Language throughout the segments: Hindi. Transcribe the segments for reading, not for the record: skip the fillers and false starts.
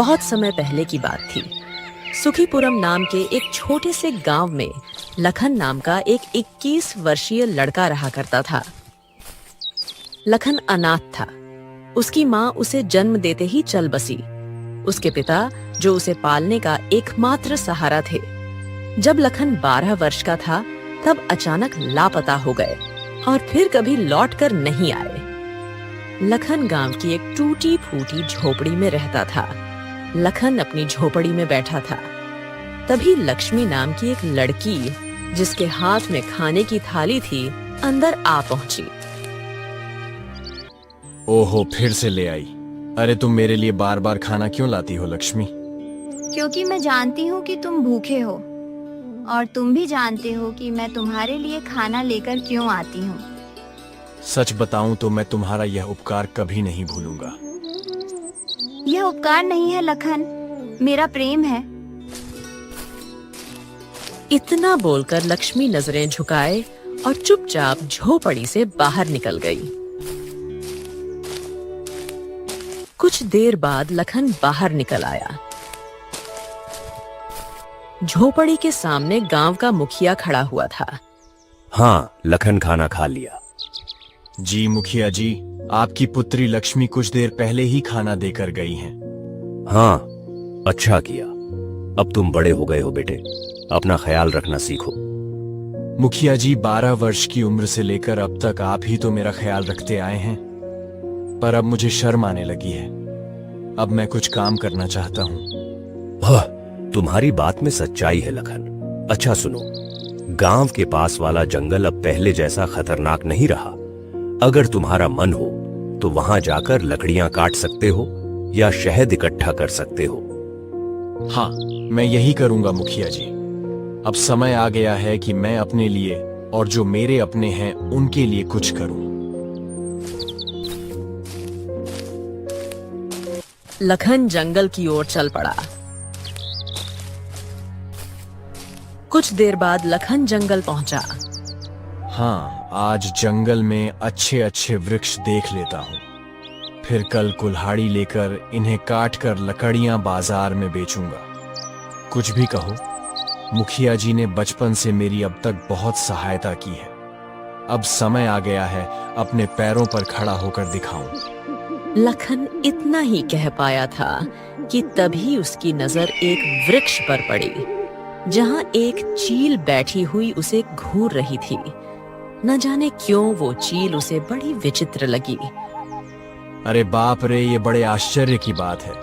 बहुत समय पहले की बात थी। सुखीपुरम नाम के एक छोटे से गांव में लखन नाम का एक 21 वर्षीय लड़का रहा करता था। लखन अनाथ था। उसकी माँ उसे जन्म देते ही चल बसी। उसके पिता, जो उसे पालने का एकमात्र सहारा थे, जब लखन 12 वर्ष का था तब अचानक लापता हो गए और फिर कभी लौटकर नहीं आए। लखन गांव की एक टूटी फूटी झोपड़ी में रहता था। लखन अपनी झोपड़ी में बैठा था। तभी लक्ष्मी नाम की एक लड़की, जिसके हाथ में खाने की थाली थी, अंदर आ पहुंची। ओहो, फिर से ले आई। अरे तुम मेरे लिए बार बार खाना क्यों लाती हो लक्ष्मी? क्योंकि मैं जानती हूँ कि तुम भूखे हो और तुम भी जानते हो कि मैं तुम्हारे लिए खाना लेकर क्यों आती हूँ। सच बताऊं तो मैं तुम्हारा यह उपकार कभी नहीं भूलूंगा। यह उपकार नहीं है लखन, मेरा प्रेम है। इतना बोलकर लक्ष्मी नजरें झुकाए और चुपचाप झोपड़ी से बाहर निकल गई। कुछ देर बाद लखन बाहर निकल आया। झोपड़ी के सामने गांव का मुखिया खड़ा हुआ था। हाँ, लखन खाना खा लिया। जी मुखिया जी, आपकी पुत्री लक्ष्मी कुछ देर पहले ही खाना देकर गई हैं। हाँ, अच्छा किया। अब तुम बड़े हो गए हो बेटे, अपना ख्याल रखना सीखो। मुखिया जी, 12 वर्ष की उम्र से लेकर अब तक आप ही तो मेरा ख्याल रखते आए हैं, पर अब मुझे शर्म आने लगी है। अब मैं कुछ काम करना चाहता हूँ। तुम्हारी बात में सच्चाई है लखन। अच्छा सुनो, गांव के पास वाला जंगल अब पहले जैसा खतरनाक नहीं रहा। अगर तुम्हारा मन हो तो वहां जाकर लकड़ियां काट सकते हो या शहद इकट्ठा कर सकते हो। हाँ, मैं यही करूंगा मुखिया जी। अब समय आ गया है कि मैं अपने लिए और जो मेरे अपने हैं उनके लिए कुछ करूं। लखन जंगल की ओर चल पड़ा। कुछ देर बाद लखन जंगल पहुंचा। हाँ, आज जंगल में अच्छे अच्छे वृक्ष देख लेता हूँ। फिर कल कुल्हाड़ी लेकर इन्हें काट कर लकड़ियां बाजार में बेचूंगा। कुछ भी कहो, मुखिया जी ने बचपन से मेरी अब तक बहुत सहायता की है। अब समय आ गया है अपने पैरों पर खड़ा होकर दिखाऊं। लखन इतना ही कह पाया था कि तभी उसकी नजर एक वृक्ष पर पड़ी, जहां एक चील बैठी हुई उसे घूर रही थी। न जाने क्यों वो चील उसे बड़ी विचित्र लगी। अरे बाप रे, ये बड़े आश्चर्य की बात है।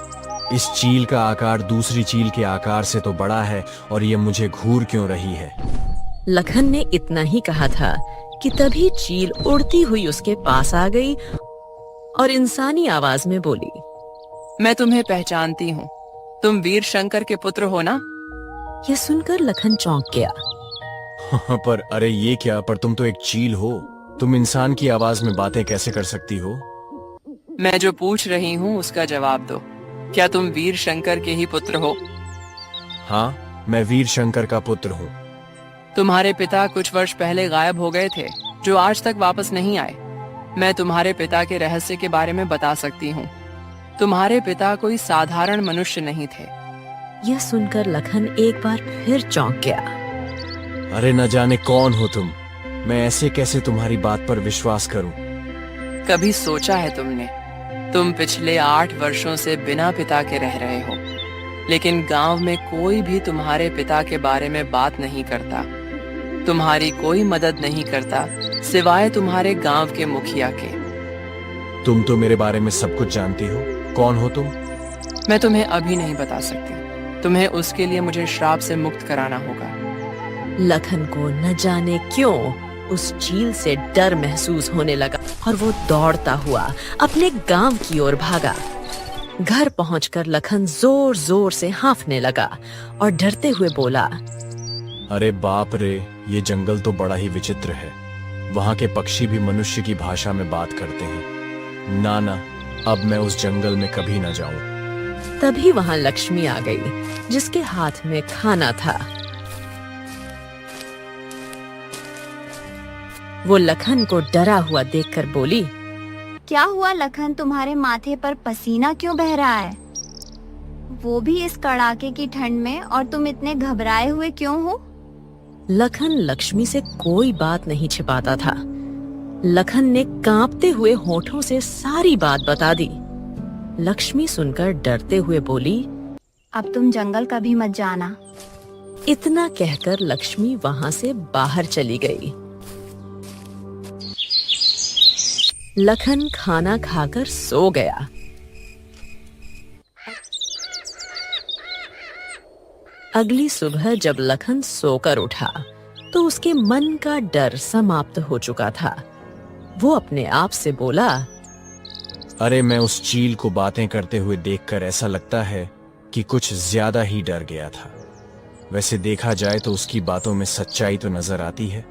इस चील का आकार दूसरी चील के आकार से तो बड़ा है और ये मुझे घूर क्यों रही है? लखन ने इतना ही कहा था कि तभी चील उड़ती हुई उसके पास आ गई और इंसानी आवाज में बोली, मैं तुम्हें पहचानती हूँ। तुम वीर शंकर के पुत्र हो ना? यह सुनकर लखन चौंक गया। पर अरे ये क्या, पर तुम तो एक चील हो। तुम इंसान की आवाज में बातें कैसे कर सकती हो? मैं जो पूछ रही हूँ उसका जवाब दो। क्या तुम वीर शंकर के ही पुत्र हो? हाँ, मैं वीर शंकर का पुत्र हूँ। तुम्हारे पिता कुछ वर्ष पहले गायब हो गए थे, जो आज तक वापस नहीं आए। मैं तुम्हारे पिता के रहस्य के बारे में बता सकती हूँ। तुम्हारे पिता कोई साधारण मनुष्य नहीं थे। यह सुनकर लखन एक बार फिर चौंक गया। अरे न जाने कौन हो तुम। मैं ऐसे कैसे तुम्हारी बात पर विश्वास करूं? कभी सोचा है तुमने? तुम पिछले 8 वर्षों से बिना पिता के रह रहे हो, लेकिन गांव में कोई भी तुम्हारे पिता के बारे में बात नहीं करता। तुम्हारी कोई मदद नहीं करता सिवाय तुम्हारे गांव के मुखिया के। तुम तो मेरे बारे में सब कुछ जानती हो। कौन हो तुम? मैं तुम्हें अभी नहीं बता सकती। तुम्हें उसके लिए मुझे श्राप से मुक्त कराना होगा। लखन को न जाने क्यों उस चील से डर महसूस होने लगा और वो दौड़ता हुआ अपने गांव की ओर भागा। घर पहुंचकर लखन जोर जोर से हांफने लगा और डरते हुए बोला, अरे बाप रे, ये जंगल तो बड़ा ही विचित्र है। वहां के पक्षी भी मनुष्य की भाषा में बात करते हैं। ना, अब मैं उस जंगल में कभी न जाऊं। तभी वहां लक्ष्मी आ गई, जिसके हाथ में खाना था। वो लखन को डरा हुआ देखकर बोली, क्या हुआ लखन, तुम्हारे माथे पर पसीना क्यों बह रहा है? वो भी इस कड़ाके की ठंड में, और तुम इतने घबराए हुए क्यों हो? लखन लक्ष्मी से कोई बात नहीं छिपाता था। लखन ने कांपते हुए होठों से सारी बात बता दी। लक्ष्मी सुनकर डरते हुए बोली, अब तुम जंगल कभी मत जाना। इतना कहकर लक्ष्मी वहां से बाहर चली गई। लखन खाना खाकर सो गया। अगली सुबह जब लखन सोकर उठा तो उसके मन का डर समाप्त हो चुका था। वो अपने आप से बोला, अरे मैं उस चील को बातें करते हुए देखकर ऐसा लगता है कि कुछ ज्यादा ही डर गया था। वैसे देखा जाए तो उसकी बातों में सच्चाई तो नजर आती है।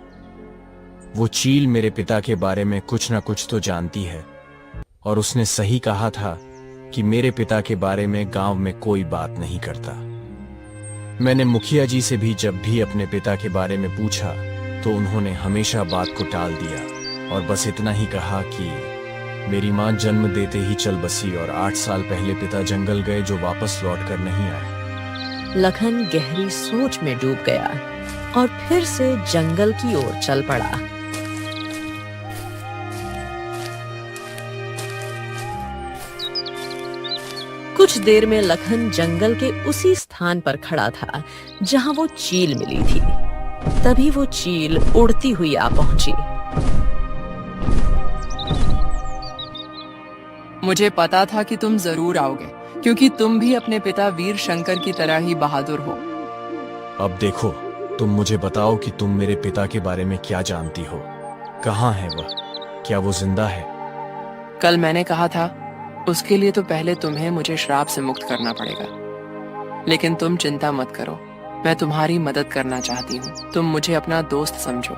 वो चील मेरे पिता के बारे में कुछ ना कुछ तो जानती है, और उसने सही कहा था कि मेरे पिता के बारे में गांव में कोई बात नहीं करता। मैंने मुखिया जी से भी जब भी अपने पिता के बारे में पूछा तो उन्होंने हमेशा बात को टाल दिया और बस इतना ही कहा कि मेरी मां जन्म देते ही चल बसी और 8 साल पहले पिता जंगल गए जो वापस लौट कर नहीं आए। लखन गहरी सोच में डूब गया और फिर से जंगल की ओर चल पड़ा। कुछ देर में लखन जंगल के उसी स्थान पर खड़ा था जहां वो चील मिली थी। तभी वो चील उड़ती हुई आ पहुंची। मुझे पता था कि तुम जरूर आओगे, क्योंकि तुम भी अपने पिता वीर शंकर की तरह ही बहादुर हो। अब देखो, तुम मुझे बताओ कि तुम मेरे पिता के बारे में क्या जानती हो। कहाँ है वह? क्या वो जिंदा है? कल मैंने कहा था, उसके लिए तो पहले तुम्हें मुझे श्राप से मुक्त करना पड़ेगा। लेकिन तुम चिंता मत करो, मैं तुम्हारी मदद करना चाहती हूँ। तुम मुझे अपना दोस्त समझो।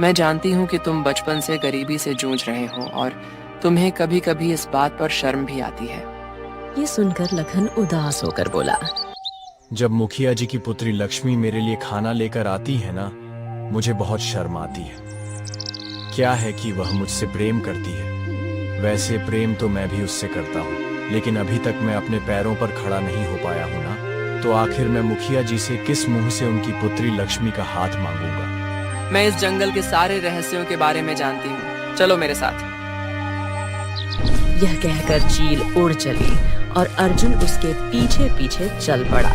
मैं जानती हूँ कि तुम बचपन से गरीबी से जूझ रहे हो और तुम्हें कभी कभी इस बात पर शर्म भी आती है। ये सुनकर लखन उदास होकर बोला, जब मुखिया जी की पुत्री लक्ष्मी मेरे लिए खाना लेकर आती है ना, मुझे बहुत शर्म आती है। क्या है कि वह मुझसे प्रेम करती है। वैसे प्रेम तो मैं भी उससे करता हूँ, लेकिन अभी तक मैं अपने पैरों पर खड़ा नहीं हो पाया हूँ ना, तो आखिर मैं मुखिया जी से किस मुंह से उनकी पुत्री लक्ष्मी का हाथ मांगूंगा। मैं इस जंगल के सारे रहस्यों के बारे में जानती हूँ, चलो मेरे साथ। यह कहकर चील उड़ चली और अर्जुन उसके पीछे पीछे चल पड़ा।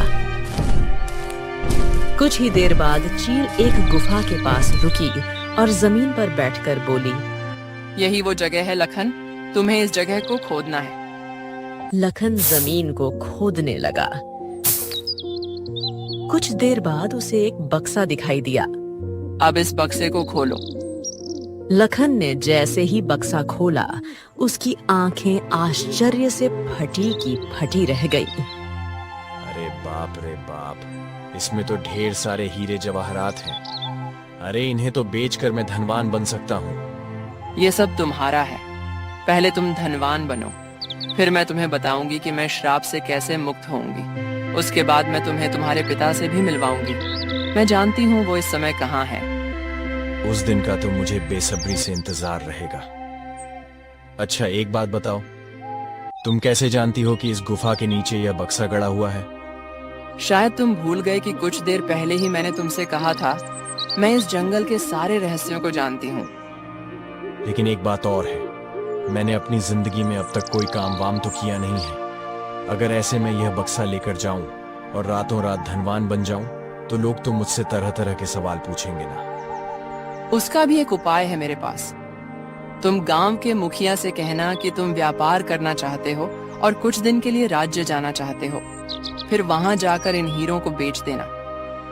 कुछ ही देर बाद चील एक गुफा के पास रुकी और जमीन पर बैठकर बोली, यही वो जगह है लखन, तुम्हें इस जगह को खोदना है। लखन जमीन को खोदने लगा। कुछ देर बाद उसे एक बक्सा दिखाई दिया। अब इस बक्से को खोलो। लखन ने जैसे ही बक्सा खोला, उसकी आंखें आश्चर्य से फटी की फटी रह गई। अरे बाप रे बाप, इसमें तो ढेर सारे हीरे जवाहरात हैं। अरे इन्हें तो बेचकर मैं धनवान बन सकता हूँ। ये सब तुम्हारा है। पहले तुम धनवान बनो, फिर मैं तुम्हें बताऊंगी कि मैं श्राप से कैसे मुक्त होऊंगी। उसके बाद मैं तुम्हें तुम्हारे पिता से भी मिलवाऊंगी। मैं जानती हूँ वो इस समय कहाँ है। उस दिन का तो मुझे बेसब्री से इंतजार रहेगा। अच्छा एक बात बताओ, तुम कैसे जानती हो कि इस गुफा के नीचे यह बक्सा गड़ा हुआ है? शायद तुम भूल गए कि कुछ देर पहले ही मैंने तुमसे कहा था, मैं इस जंगल के सारे रहस्यों को जानती हूँ। लेकिन एक बात और है, मैंने अपनी जिंदगी में अब तक कोई काम वाम तो किया नहीं है। अगर ऐसे में यह बक्सा लेकर जाऊं और रातों रात धनवान बन जाऊं, तो लोग तो मुझसे तरह तरह के सवाल पूछेंगे ना। उसका भी एक उपाय है मेरे पास। तुम गांव के मुखिया से कहना कि तुम व्यापार करना चाहते हो और कुछ दिन के लिए राज्य जाना चाहते हो। फिर वहां जाकर इन हीरों को बेच देना।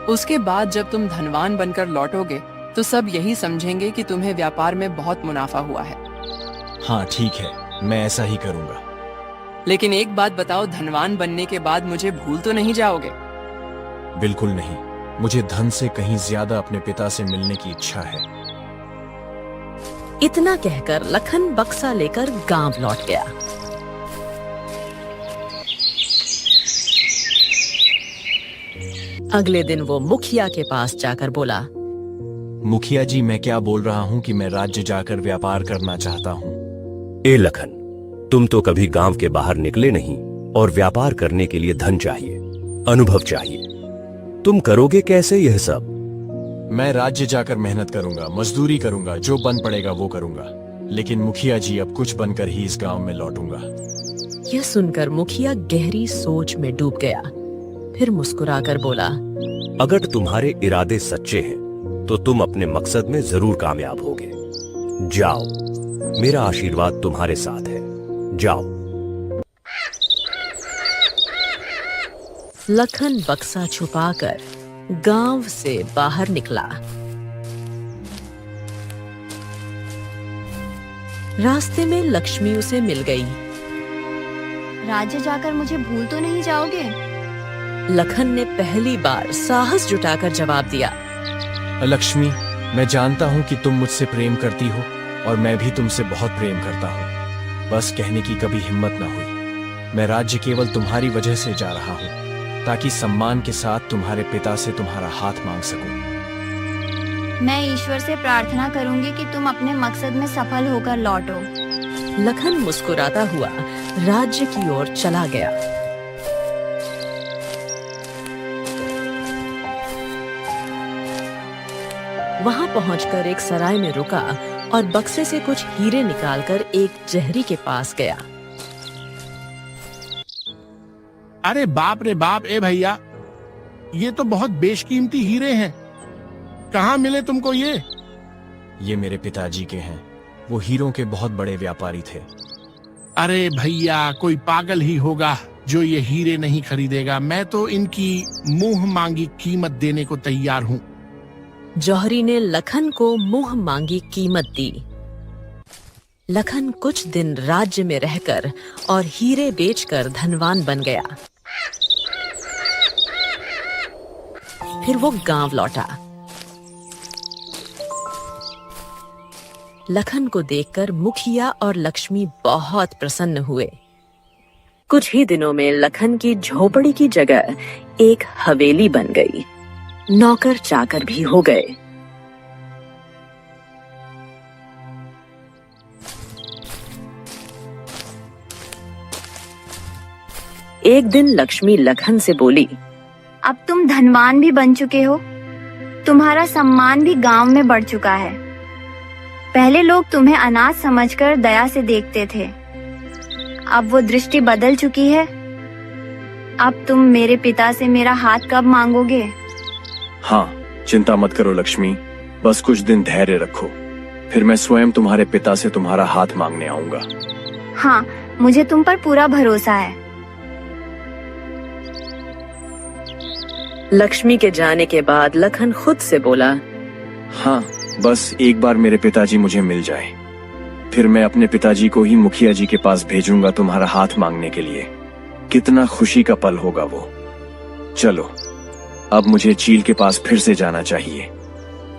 उसके बाद जब तुम धनवान बनकर लौटोगे तो सब यही समझेंगे कि तुम्हें व्यापार में बहुत मुनाफा हुआ है। हाँ ठीक है, मैं ऐसा ही करूंगा। लेकिन एक बात बताओ, धनवान बनने के बाद मुझे भूल तो नहीं जाओगे? बिल्कुल नहीं, मुझे धन से कहीं ज्यादा अपने पिता से मिलने की इच्छा है। इतना कहकर लखन बक्सा लेकर गांव लौट गया। अगले दिन वो मुखिया के पास जाकर बोला, मुखिया जी, मैं क्या बोल रहा हूँ कि मैं राज्य जाकर व्यापार करना चाहता हूँ। ए लखन, तुम तो कभी गांव के बाहर निकले नहीं, और व्यापार करने के लिए धन चाहिए, अनुभव चाहिए। तुम करोगे कैसे यह सब? मैं राज्य जाकर मेहनत करूंगा, मजदूरी करूंगा, जो बन पड़ेगा वो करूंगा। लेकिन मुखिया जी, अब कुछ बनकर ही इस गांव में लौटूंगा। यह सुनकर मुखिया गहरी सोच में डूब गया। फिर मुस्कुराकर बोला, अगर तुम्हारे इरादे सच्चे हैं तो तुम अपने मकसद में जरूर कामयाब होगे। जाओ, मेरा आशीर्वाद तुम्हारे साथ है। जाओ। लखन बक्सा छुपाकर गांव से बाहर निकला। रास्ते में लक्ष्मी उसे मिल गई। राज्य जाकर मुझे भूल तो नहीं जाओगे? लखन ने पहली बार साहस जुटाकर जवाब दिया। लक्ष्मी, मैं जानता हूं कि तुम मुझसे प्रेम करती हो और मैं भी तुमसे बहुत प्रेम करता हूं। बस कहने की कभी हिम्मत ना हुई। मैं राज्य केवल तुम्हारी वजह से जा रहा हूं, ताकि सम्मान के साथ तुम्हारे पिता से तुम्हारा हाथ मांग सकूं। मैं ईश्वर से प्रार्थना करूंगी कि तुम अपने मकसद में सफल होकर लौटो। लखन मुस्कुराता हुआ राज्य की ओर चला गया। वहां पहुंचकर एक सराय में रुका और बक्से से कुछ हीरे निकालकर एक जहरी के पास गया। अरे बाप रे बाप, ए भैया, ये तो बहुत बेशकीमती हीरे हैं। कहाँ मिले तुमको ये? ये मेरे पिताजी के हैं। वो हीरों के बहुत बड़े व्यापारी थे। अरे भैया, कोई पागल ही होगा जो ये हीरे नहीं खरीदेगा। मैं तो इनकी मुंह मांगी कीमत देने को तैयार हूँ। जौहरी ने लखन को मुंह मांगी कीमत दी। लखन कुछ दिन राज्य में रहकर और हीरे बेचकर धनवान बन गया। फिर वो गांव लौटा। लखन को देखकर मुखिया और लक्ष्मी बहुत प्रसन्न हुए। कुछ ही दिनों में लखन की झोपड़ी की जगह एक हवेली बन गई। नौकर चाकर भी हो गए। एक दिन लक्ष्मी लखन से बोली, अब तुम धनवान भी बन चुके हो, तुम्हारा सम्मान भी गांव में बढ़ चुका है। पहले लोग तुम्हें अनाथ समझकर दया से देखते थे, अब वो दृष्टि बदल चुकी है। अब तुम मेरे पिता से मेरा हाथ कब मांगोगे? हाँ, चिंता मत करो लक्ष्मी, बस कुछ दिन धैर्य रखो, फिर मैं स्वयं तुम्हारे पिता से तुम्हारा हाथ मांगने आऊंगा। हाँ, मुझे तुम पर पूरा भरोसा है। लक्ष्मी के जाने के बाद लखन खुद से बोला, हाँ, बस एक बार मेरे पिताजी मुझे मिल जाए, फिर मैं अपने पिताजी को ही मुखिया जी के पास भेजूंगा तुम्हारा हाथ मांगने के लिए। कितना खुशी का पल होगा वो। चलो, अब मुझे चील के पास फिर से जाना चाहिए।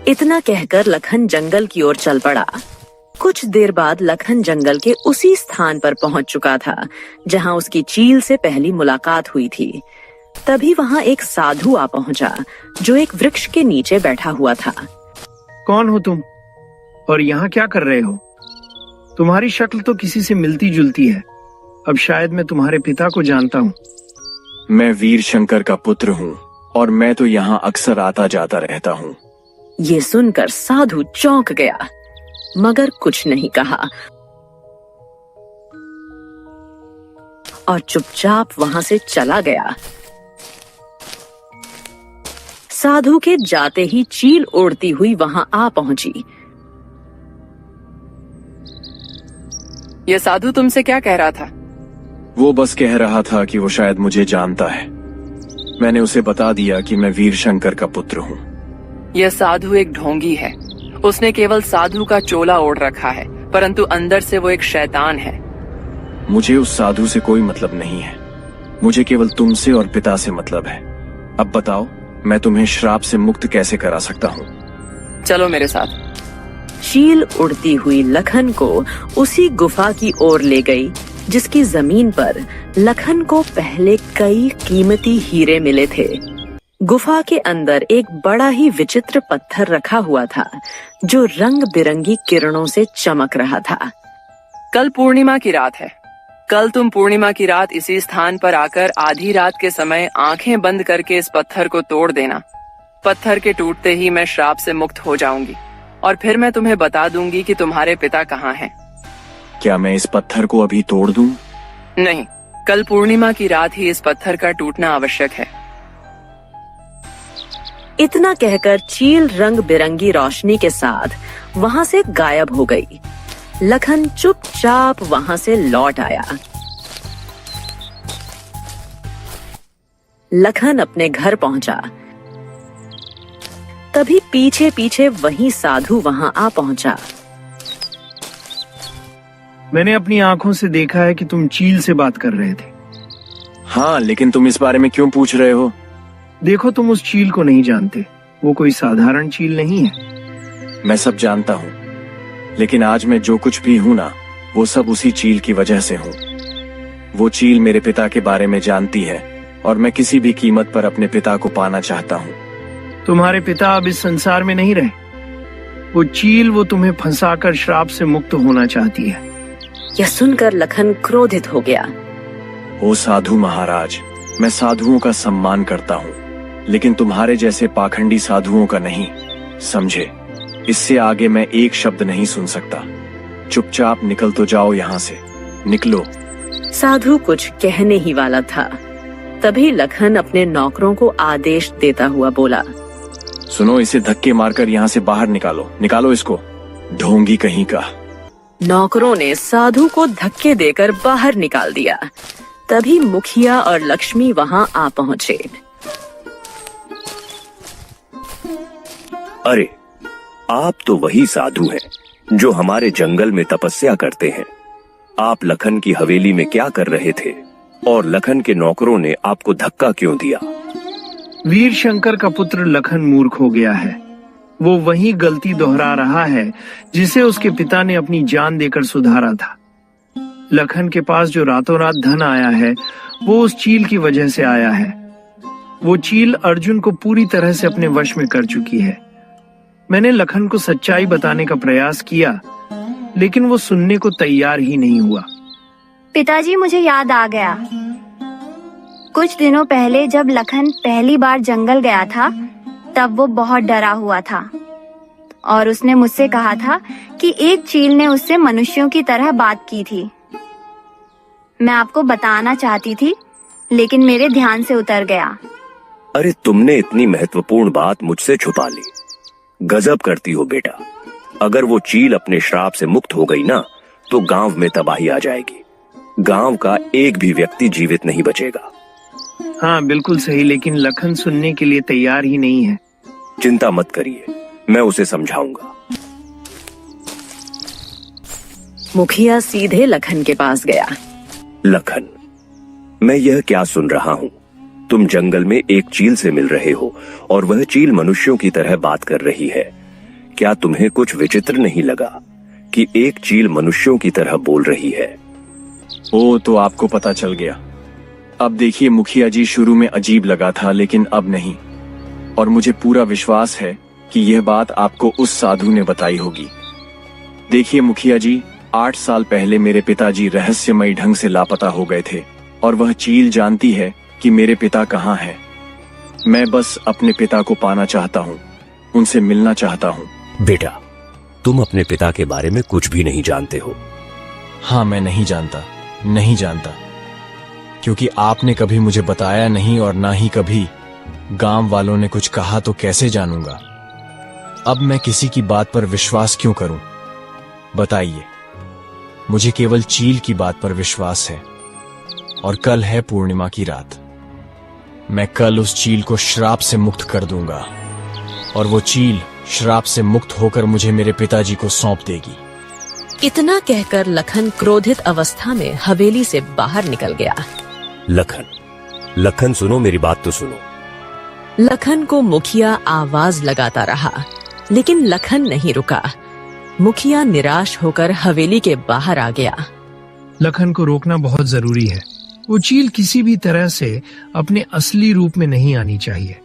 इतना कहकर लखन जंगल की ओर चल पड़ा। कुछ देर बाद लखन जंगल के उसी स्थान पर पहुंच चुका था जहां उसकी चील से पहली मुलाकात हुई थी। तभी वहां एक साधु आ पहुंचा जो एक वृक्ष के नीचे बैठा हुआ था। कौन हो तुम और यहाँ क्या कर रहे हो? तुम्हारी शक्ल तो किसी से मिलती जुलती है। अब शायद मैं तुम्हारे पिता को जानता हूँ। मैं वीर शंकर का पुत्र हूँ और मैं तो यहाँ अक्सर आता जाता रहता हूँ। ये सुनकर साधु चौंक गया मगर कुछ नहीं कहा और चुपचाप वहां से चला गया। साधु के जाते ही चील उड़ती हुई वहां आ पहुंची। ये साधु तुमसे क्या कह रहा था? वो बस कह रहा था कि वो शायद मुझे जानता है। मैंने उसे बता दिया कि मैं वीर शंकर का पुत्र हूँ। यह साधु एक ढोंगी है। उसने केवल साधु का चोला ओढ़ रखा है, परंतु अंदर से वो एक शैतान है। मुझे उस साधु से कोई मतलब नहीं है। मुझे केवल तुमसे और पिता से मतलब है। अब बताओ, मैं तुम्हें श्राप से मुक्त कैसे करा सकता हूँ? चलो मेरे साथ। चील उड़ती हुई लखन को उसी गुफा की ओर ले गई जिसकी जमीन पर लखन को पहले कई कीमती हीरे मिले थे। गुफा के अंदर एक बड़ा ही विचित्र पत्थर रखा हुआ था जो रंग बिरंगी किरणों से चमक रहा था। कल पूर्णिमा की रात है। कल तुम पूर्णिमा की रात इसी स्थान पर आकर आधी रात के समय आंखें बंद करके इस पत्थर को तोड़ देना। पत्थर के टूटते ही मैं श्राप से मुक्त हो जाऊंगी और फिर मैं तुम्हें बता दूंगी कि तुम्हारे पिता कहाँ हैं। क्या मैं इस पत्थर को अभी तोड़ दूं? नहीं, कल पूर्णिमा की रात ही इस पत्थर का टूटना आवश्यक है। इतना कहकर चील रंग बिरंगी रोशनी के साथ वहां से गायब हो गई। लखन चुपचाप वहां से लौट आया। लखन अपने घर पहुंचा। तभी पीछे पीछे वही साधु वहां आ पहुंचा। मैंने अपनी आंखों से देखा है कि तुम चील से बात कर रहे थे। हाँ, लेकिन तुम इस बारे में क्यों पूछ रहे हो? देखो, तुम उस चील को नहीं जानते। वो कोई साधारण चील नहीं है। मैं सब जानता हूँ, लेकिन आज मैं जो कुछ भी हूँ ना, वो सब उसी चील की वजह से हूँ। वो चील मेरे पिता के बारे में जानती है और मैं किसी भी कीमत पर अपने पिता को पाना चाहता हूँ। तुम्हारे पिता अब इस संसार में नहीं रहे। वो चील वो तुम्हें फंसाकर श्राप से मुक्त होना चाहती है। यह सुनकर लखन क्रोधित हो गया। ओ साधु महाराज, मैं साधुओं का सम्मान करता हूँ, लेकिन तुम्हारे जैसे पाखंडी साधुओं का नहीं, समझे? इससे आगे मैं एक शब्द नहीं सुन सकता। चुपचाप निकल तो जाओ यहाँ से, निकलो। साधु कुछ कहने ही वाला था, तभी लखन अपने नौकरों को आदेश देता हुआ बोला, सुनो, इसे धक्के मारकर यहाँ से बाहर निकालो, निकालो इसको, ढोंगी कहीं का। नौकरों ने साधु को धक्के देकर बाहर निकाल दिया। तभी मुखिया और लक्ष्मी वहां आ पहुंचे। अरे, आप तो वही साधु हैं जो हमारे जंगल में तपस्या करते हैं। आप लखन की हवेली में क्या कर रहे थे और लखन के नौकरों ने आपको धक्का क्यों दिया? वीर शंकर का पुत्र लखन मूर्ख हो गया है। वो वही गलती दोहरा रहा है जिसे उसके पिता ने अपनी जान देकर सुधारा था। लखन के पास जो रातों रात धन आया है, वो उस चील की वजह से आया है। वो चील अर्जुन को पूरी तरह से अपने वश में कर चुकी है। मैंने लखन को सच्चाई बताने का प्रयास किया, लेकिन वो सुनने को तैयार ही नहीं हुआ। पिताजी, मुझे याद आ गया। कुछ दिनों पहले जब लखन पहली बार जंगल गया था, तब वो बहुत डरा हुआ था और उसने मुझसे कहा था कि एक चील ने उससे मनुष्यों की तरह बात की थी। मैं आपको बताना चाहती थी, लेकिन मेरे ध्यान से उतर गया। अरे, तुमने इतनी महत्वपूर्ण बात मुझसे छुपा ली। गजब करती हो बेटा। अगर वो चील अपने श्राप से मुक्त हो गई ना, तो गांव में तबाही आ जाएगी। गांव का एक भी व्यक्ति जीवित नहीं बचेगा। हाँ, बिल्कुल सही, लेकिन लखन सुनने के लिए तैयार ही नहीं है। चिंता मत करिए, मैं उसे समझाऊंगा। मुखिया सीधे लखन के पास गया। लखन, मैं यह क्या सुन रहा हूँ? तुम जंगल में एक चील से मिल रहे हो और वह चील मनुष्यों की तरह बात कर रही है। क्या तुम्हें कुछ विचित्र नहीं लगा कि एक चील मनुष्यों की तरह बोल रही है? ओ, तो आपको पता चल गया। अब देखिए मुखिया जी, शुरू में अजीब लगा था, लेकिन अब नहीं। और मुझे पूरा विश्वास है कि यह बात आपको उस साधु ने बताई होगी। देखिए मुखिया जी, 8 साल पहले मेरे पिताजी रहस्यमयी ढंग से लापता हो गए थे और वह चील जानती है कि मेरे पिता कहाँ हैं। मैं बस अपने पिता को पाना चाहता हूँ, उनसे मिलना चाहता हूँ। बेटा, तुम अपने पिता के बारे में कुछ भी नहीं जानते हो। हाँ, मैं नहीं जानता, क्योंकि आपने कभी मुझे बताया नहीं और ना ही कभी गांव वालों ने कुछ कहा, तो कैसे जानूंगा? अब मैं किसी की बात पर विश्वास क्यों करूं? बताइए। मुझे केवल चील की बात पर विश्वास है और कल है पूर्णिमा की रात। मैं कल उस चील को श्राप से मुक्त कर दूंगा और वो चील श्राप से मुक्त होकर मुझे मेरे पिताजी को सौंप देगी। इतना कहकर लखन क्रोधित अवस्था में हवेली से बाहर निकल गया। लखन सुनो, मेरी बात तो सुनो। लखन को मुखिया आवाज लगाता रहा, लेकिन लखन नहीं रुका। मुखिया निराश होकर हवेली के बाहर आ गया। लखन को रोकना बहुत जरूरी है। वो चील किसी भी तरह से अपने असली रूप में नहीं आनी चाहिए।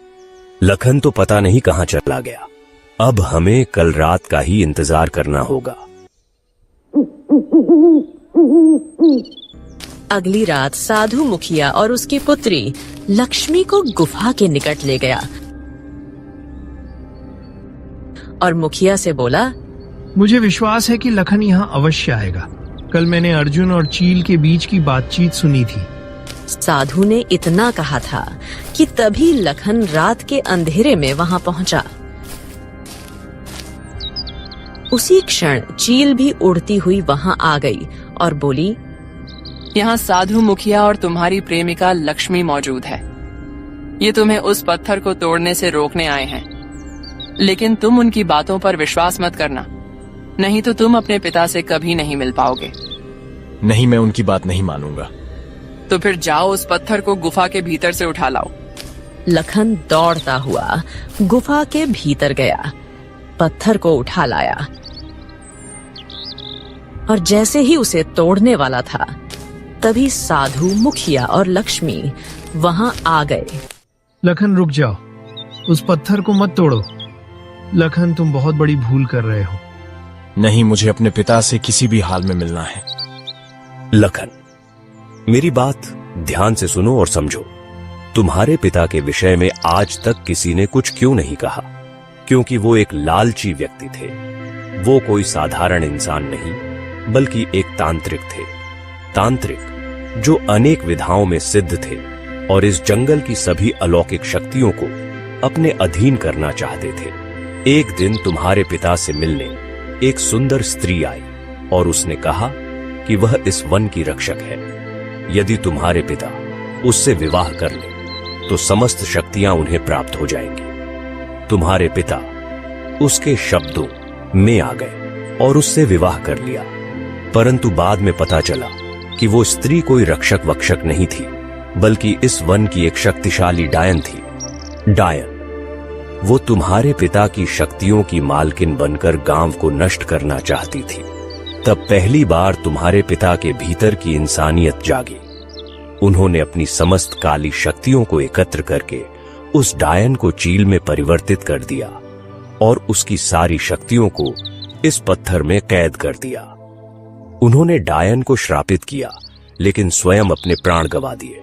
लखन तो पता नहीं कहाँ चला गया। अब हमें कल रात का ही इंतजार करना होगा। अगली रात साधु मुखिया और उसकी पुत्री लक्ष्मी को गुफा के निकट ले गया और मुखिया से बोला, मुझे विश्वास है कि लखन यहाँ अवश्य आएगा। कल मैंने अर्जुन और चील के बीच की बातचीत सुनी थी। साधु ने इतना कहा था कि तभी लखन रात के अंधेरे में वहां पहुंचा। उसी क्षण चील भी उड़ती हुई वहां आ गई और बोली, यहाँ साधु मुखिया और तुम्हारी प्रेमिका लक्ष्मी मौजूद है। ये तुम्हें उस पत्थर को तोड़ने से रोकने आए हैं, लेकिन तुम उनकी बातों पर विश्वास मत करना, नहीं तो तुम अपने पिता से कभी नहीं मिल पाओगे। नहीं, मैं उनकी बात नहीं मानूंगा। तो फिर जाओ, उस पत्थर को गुफा के भीतर से उठा लाओ। लखन दौड़ता हुआ गुफा के भीतर गया, पत्थर को उठा लाया और जैसे ही उसे तोड़ने वाला था तभी साधु मुखिया और लक्ष्मी वहां आ गए। लखन रुक जाओ, उस पत्थर को मत तोड़ो। लखन, तुम बहुत बड़ी भूल कर रहे हो। नहीं, मुझे अपने पिता से किसी भी हाल में मिलना है। लखन, मेरी बात ध्यान से सुनो और समझो। तुम्हारे पिता के विषय में आज तक किसी ने कुछ क्यों नहीं कहा? क्योंकि वो एक लालची व्यक्ति थे। वो कोई साधारण इंसान नहीं, बल्कि एक तांत्रिक थे। तांत्रिक जो अनेक विधाओं में सिद्ध थे और इस जंगल की सभी अलौकिक शक्तियों को अपने अधीन करना चाहते थे। एक दिन तुम्हारे पिता से मिलने एक सुंदर स्त्री आई और उसने कहा कि वह इस वन की रक्षक है। यदि तुम्हारे पिता उससे विवाह कर ले तो समस्त शक्तियां उन्हें प्राप्त हो जाएंगी। तुम्हारे पिता उसके शब्दों में आ गए और उससे विवाह कर लिया, परंतु बाद में पता चला कि वो स्त्री कोई रक्षक वक्षक नहीं थी, बल्कि इस वन की एक शक्तिशाली डायन थी। डायन वो तुम्हारे पिता की शक्तियों की मालकिन बनकर गांव को नष्ट करना चाहती थी। तब पहली बार तुम्हारे पिता के भीतर की इंसानियत जागी। उन्होंने अपनी समस्त काली शक्तियों को एकत्र करके उस डायन को चील में परिवर्तित कर दिया और उसकी सारी शक्तियों को इस पत्थर में कैद कर दिया। उन्होंने डायन को श्रापित किया, लेकिन स्वयं अपने प्राण गंवा दिए।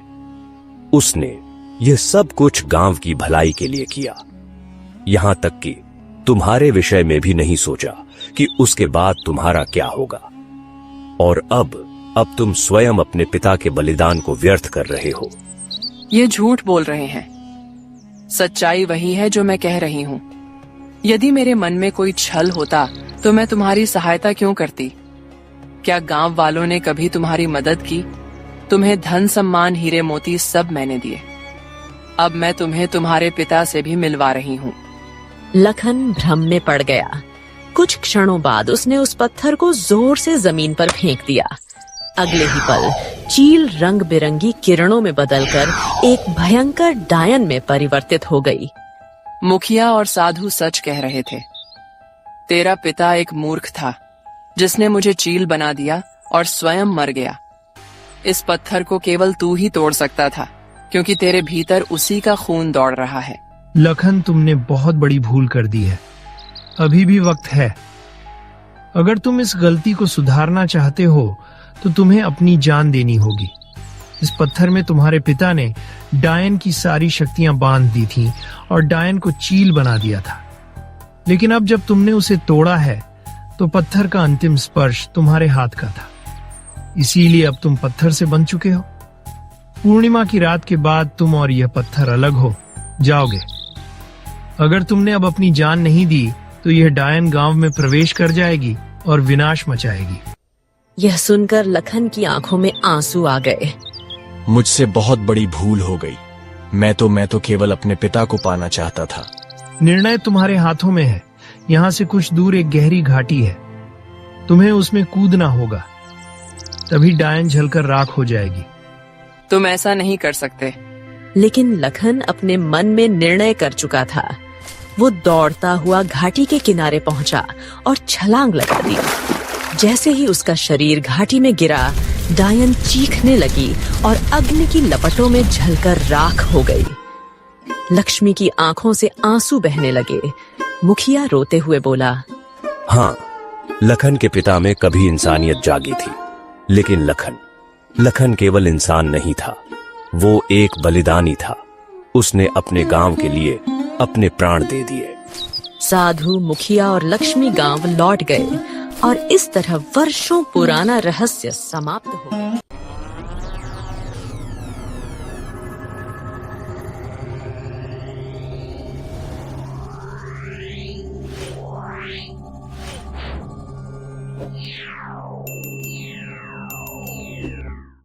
उसने यह सब कुछ गांव की भलाई के लिए किया, यहां तक कि तुम्हारे विषय में भी नहीं सोचा कि उसके बाद तुम्हारा क्या होगा। और अब तुम स्वयं अपने पिता के बलिदान को व्यर्थ कर रहे हो। ये झूठ बोल रहे हैं। सच्चाई वही है जो मैं कह रही हूँ। यदि मेरे मन में कोई छल होता तो मैं तुम्हारी सहायता क्यों करती? क्या गांव वालों ने कभी तुम्हारी मदद की? तुम्हें धन सम्मान हीरे मोती सब मैंने दिए। अब मैं तुम्हें तुम्हारे पिता से भी मिलवा रही हूँ। लखन भ्रम में पड़ गया। कुछ क्षणों बाद उसने उस पत्थर को जोर से जमीन पर फेंक दिया। अगले ही पल चील रंग बिरंगी किरणों में बदलकर एक भयंकर डायन में परिवर्तित हो गई। मुखिया और साधु सच कह रहे थे। तेरा पिता एक मूर्ख था जिसने मुझे चील बना दिया और स्वयं मर गया। इस पत्थर को केवल तू ही तोड़ सकता था, क्योंकि तेरे भीतर उसी का खून दौड़ रहा है। लखन, तुमने बहुत बड़ी भूल कर दी है। अभी भी वक्त है। अगर तुम इस गलती को सुधारना चाहते हो तो तुम्हें अपनी जान देनी होगी। इस पत्थर में तुम्हारे पिता ने डायन की सारी शक्तियां बांध दी थीं और डायन को चील बना दिया था। लेकिन अब जब तुमने उसे तोड़ा है तो पत्थर का अंतिम स्पर्श तुम्हारे हाथ का था। इसीलिए अब तुम पत्थर से बन चुके हो। पूर्णिमा की रात के बाद तुम और यह पत्थर अलग हो जाओगे। अगर तुमने अब अपनी जान नहीं दी तो यह डायन गांव में प्रवेश कर जाएगी और विनाश मचाएगी। यह सुनकर लखन की आंखों में आंसू आ गए। मुझसे बहुत बड़ी भूल हो गई। मैं तो केवल अपने पिता को पाना चाहता था। निर्णय तुम्हारे हाथों में है। यहाँ से कुछ दूर एक गहरी घाटी है, तुम्हें उसमें कूदना होगा, तभी डायन जलकर राख हो जाएगी। तुम ऐसा नहीं कर सकते। लेकिन लखन अपने मन में निर्णय कर चुका था। वो दौड़ता हुआ घाटी के किनारे पहुंचा और छलांग लगा दी। जैसे ही उसका शरीर घाटी में गिरा, डायन चीखने लगी और अग्नि की लपटों में जलकर राख हो गई। लक्ष्मी की आंखों से आंसू बहने लगे। मुखिया रोते हुए बोला, हाँ, लखन के पिता में कभी इंसानियत जागी थी, लेकिन लखन, लखन केवल इंसान नहीं था, वो एक बलिदानी था। उसने अपने गांव के लिए अपने प्राण दे दिए। साधु, मुखिया और लक्ष्मी गांव लौट गए और इस तरह वर्षों पुराना रहस्य समाप्त हो गया।